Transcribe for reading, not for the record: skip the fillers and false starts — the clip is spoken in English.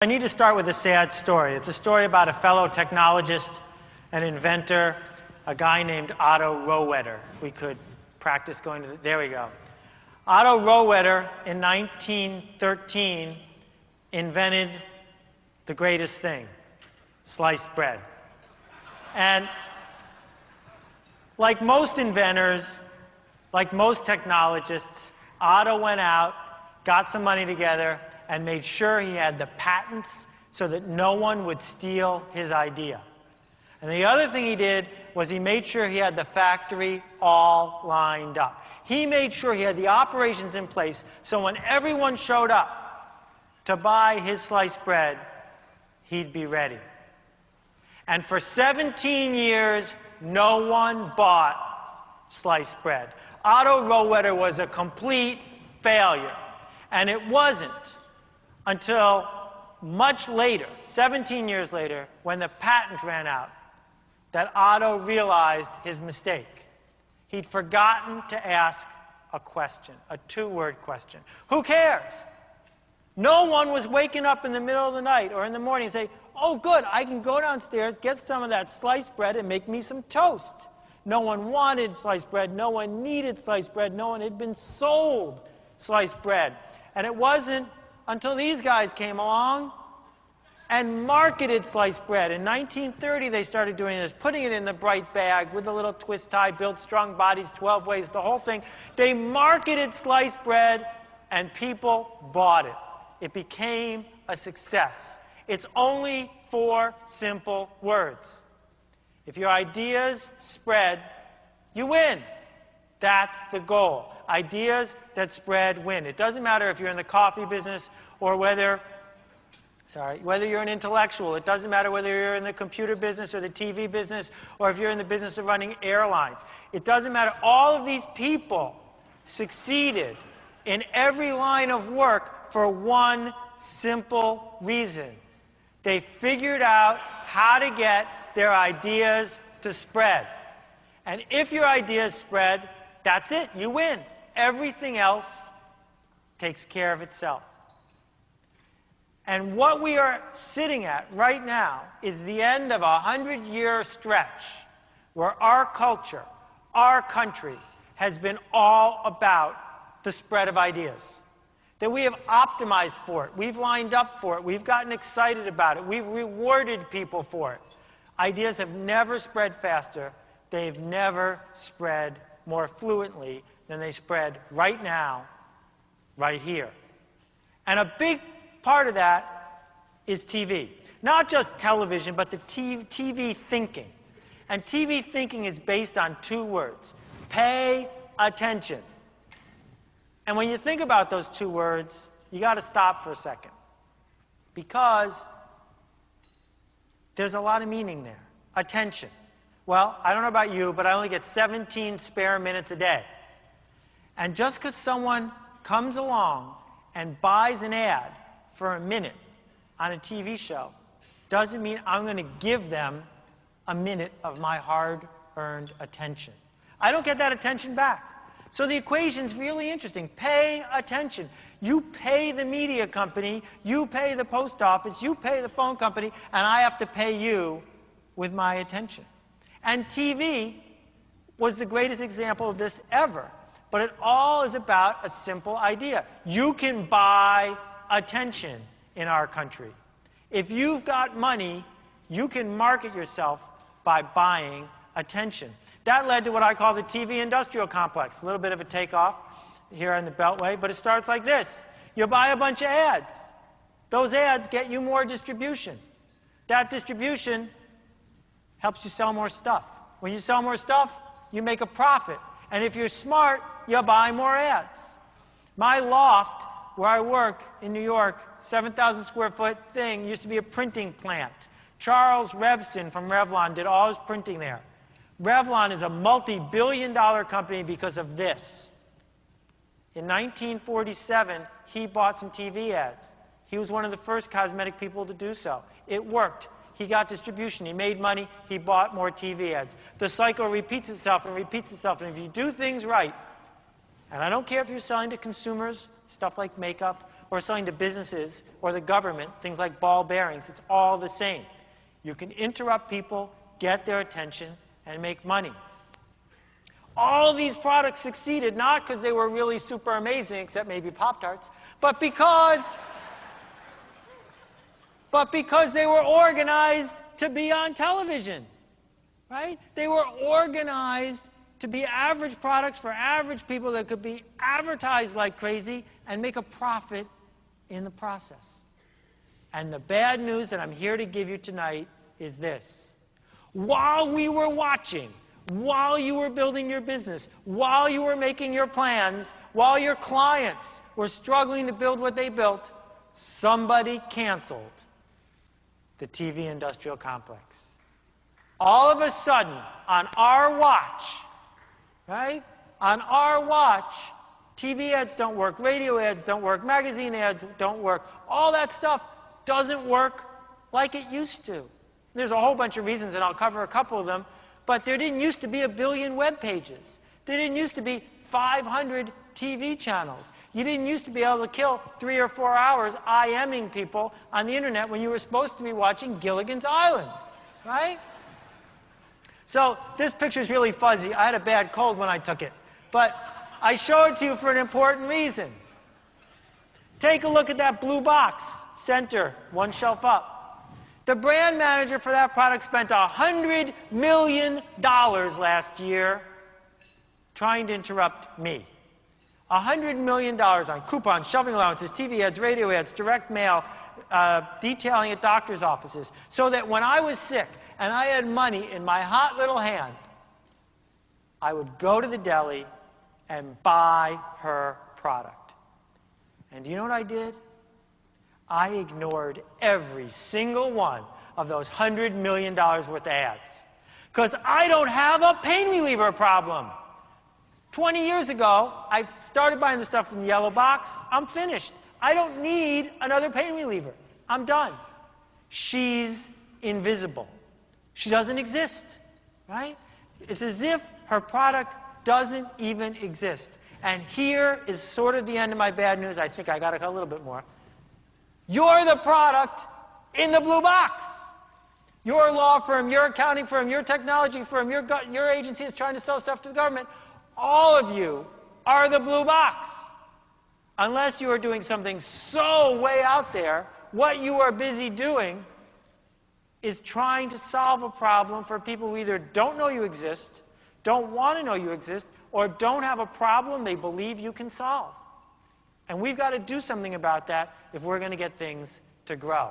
I need to start with a sad story. It's a story about a fellow technologist, an inventor, a guy named Otto Rohwedder. If we could practice going to there we go. Otto Rohwedder in 1913 invented the greatest thing, sliced bread. And like most inventors, like most technologists, Otto went out, got some money together, and made sure he had the patents so that no one would steal his idea. And the other thing he did was he made sure he had the factory all lined up. He made sure he had the operations in place so when everyone showed up to buy his sliced bread, he'd be ready. And for 17 years, no one bought sliced bread. Otto Rohwedder was a complete failure. And it wasn't until much later, 17 years later, when the patent ran out, that Otto realized his mistake. He'd forgotten to ask a question, a two-word question. Who cares? No one was waking up in the middle of the night or in the morning and say, oh, good, I can go downstairs, get some of that sliced bread and make me some toast. No one wanted sliced bread. No one needed sliced bread. No one had been sold sliced bread. And it wasn't until these guys came along and marketed sliced bread. In 1930, they started doing this, putting it in the bright bag with a little twist tie, built strong bodies, 12 ways, the whole thing. They marketed sliced bread, and people bought it. It became a success. It's only 4 simple words. If your ideas spread, you win. That's the goal. Ideas that spread win. It doesn't matter if you're in the coffee business or whether you're an intellectual. It doesn't matter whether you're in the computer business or the TV business or if you're in the business of running airlines. It doesn't matter. All of these people succeeded in every line of work for one simple reason. They figured out how to get their ideas to spread. And if your ideas spread, that's it. You win. Everything else takes care of itself. And what we are sitting at right now is the end of a 100-year stretch where our culture, our country, has been all about the spread of ideas. That we have optimized for it. We've lined up for it. We've gotten excited about it. We've rewarded people for it. Ideas have never spread faster. They've never spread more fluently than they spread right now, right here. And a big part of that is TV. Not just television, but the TV thinking. And TV thinking is based on 2 words. Pay attention. And when you think about those 2 words, you got to stop for a second. Because there's a lot of meaning there. Attention. Well, I don't know about you, but I only get 17 spare minutes a day. And just because someone comes along and buys an ad for a minute on a TV show doesn't mean I'm going to give them a minute of my hard-earned attention. I don't get that attention back. So the equation's really interesting. Pay attention. You pay the media company, you pay the post office, you pay the phone company, and I have to pay you with my attention. And TV was the greatest example of this ever. But it all is about a simple idea. You can buy attention in our country. If you've got money, you can market yourself by buying attention. That led to what I call the TV industrial complex. A little bit of a takeoff here on the Beltway, but it starts like this. You buy a bunch of ads. Those ads get you more distribution. That distribution helps you sell more stuff. When you sell more stuff, you make a profit. And if you're smart, you buy more ads. My loft, where I work in New York, 7,000 square foot thing, used to be a printing plant. Charles Revson from Revlon did all his printing there. Revlon is a multi-billion-dollar company because of this. In 1947, he bought some TV ads. He was one of the first cosmetic people to do so. It worked. He got distribution. He made money. He bought more TV ads. The cycle repeats itself and repeats itself. And if you do things right, and I don't care if you're selling to consumers, stuff like makeup, or selling to businesses or the government, things like ball bearings, it's all the same. You can interrupt people, get their attention, and make money. All these products succeeded not because they were really super amazing, except maybe Pop-Tarts, but because they were organized to be on television, right? They were organized to be average products for average people that could be advertised like crazy and make a profit in the process. And the bad news that I'm here to give you tonight is this. While we were watching, while you were building your business, while you were making your plans, while your clients were struggling to build what they built, somebody canceled the TV industrial complex. All of a sudden, on our watch, right? On our watch, TV ads don't work, radio ads don't work, magazine ads don't work. All that stuff doesn't work like it used to. There's a whole bunch of reasons, and I'll cover a couple of them, but there didn't used to be 1 billion web pages. There didn't used to be 500 TV channels. You didn't used to be able to kill 3 or 4 hours IMing people on the internet when you were supposed to be watching Gilligan's Island, right? So this picture's really fuzzy. I had a bad cold when I took it. But I show it to you for an important reason. Take a look at that blue box, center, one shelf up. The brand manager for that product spent $100 million last year trying to interrupt me. $100 million on coupons, shelving allowances, TV ads, radio ads, direct mail, detailing at doctor's offices, so that when I was sick and I had money in my hot little hand, I would go to the deli and buy her product. And do you know what I did? I ignored every single one of those $100 million worth of ads. Because I don't have a pain reliever problem. 20 years ago, I started buying the stuff in the yellow box. I'm finished. I don't need another pain reliever. I'm done. She's invisible. She doesn't exist, right? It's as if her product doesn't even exist. And here is sort of the end of my bad news. I think I got a little bit more. You're the product in the blue box. Your law firm, your accounting firm, your technology firm, your agency is trying to sell stuff to the government. All of you are the blue box. Unless you are doing something so way out there, what you are busy doing is trying to solve a problem for people who either don't know you exist, don't want to know you exist, or don't have a problem they believe you can solve. And we've got to do something about that if we're going to get things to grow.